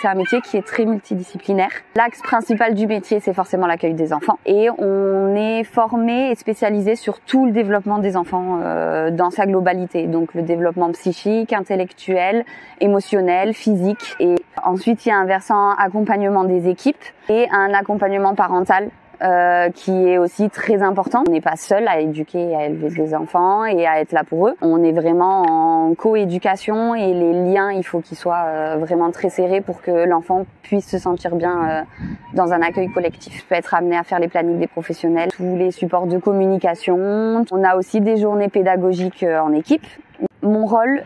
C'est un métier qui est très multidisciplinaire. L'axe principal du métier, c'est forcément l'accueil des enfants. Et on est formé et spécialisé sur tout le développement des enfants dans sa globalité. Donc le développement psychique, intellectuel, émotionnel, physique. Et ensuite, il y a un versant accompagnement des équipes et un accompagnement parental qui est aussi très important. On n'est pas seul à éduquer et à élever des enfants et à être là pour eux. On est vraiment en coéducation et les liens, il faut qu'ils soient vraiment très serrés pour que l'enfant puisse se sentir bien dans un accueil collectif. Je peux être amené à faire les plannings des professionnels, tous les supports de communication. On a aussi des journées pédagogiques en équipe. Mon rôle,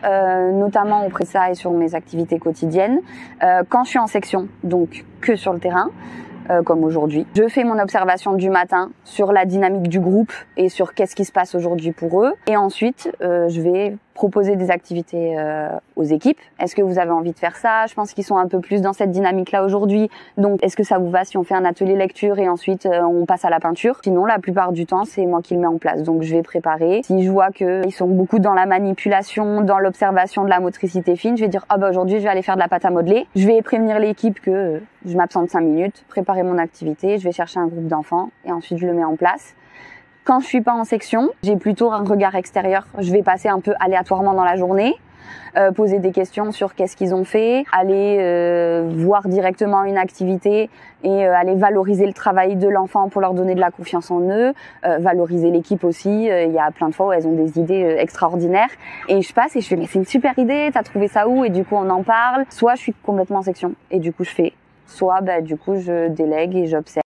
notamment auprès de ça et sur mes activités quotidiennes, quand je suis en section, donc que sur le terrain, comme aujourd'hui. Je fais mon observation du matin sur la dynamique du groupe et sur qu'est-ce qui se passe aujourd'hui pour eux. Et ensuite, je vais proposer des activités aux équipes. Est-ce que vous avez envie de faire ça? Je pense qu'ils sont un peu plus dans cette dynamique-là aujourd'hui. Donc, est-ce que ça vous va si on fait un atelier lecture et ensuite on passe à la peinture? Sinon, la plupart du temps, c'est moi qui le mets en place. Donc, je vais préparer. Si je vois qu'ils sont beaucoup dans la manipulation, dans l'observation de la motricité fine, je vais dire, ah bah aujourd'hui, je vais aller faire de la pâte à modeler. Je vais prévenir l'équipe que je m'absente 5 minutes, préparer mon activité, je vais chercher un groupe d'enfants et ensuite je le mets en place. Quand je suis pas en section, j'ai plutôt un regard extérieur. Je vais passer un peu aléatoirement dans la journée, poser des questions sur qu'est-ce qu'ils ont fait, aller voir directement une activité et aller valoriser le travail de l'enfant pour leur donner de la confiance en eux, valoriser l'équipe aussi. Il y a plein de fois où elles ont des idées extraordinaires et je passe et je fais mais c'est une super idée, t'as trouvé ça où? Et du coup on en parle. Soit je suis complètement en section et du coup je fais, soit du coup je délègue et j'observe.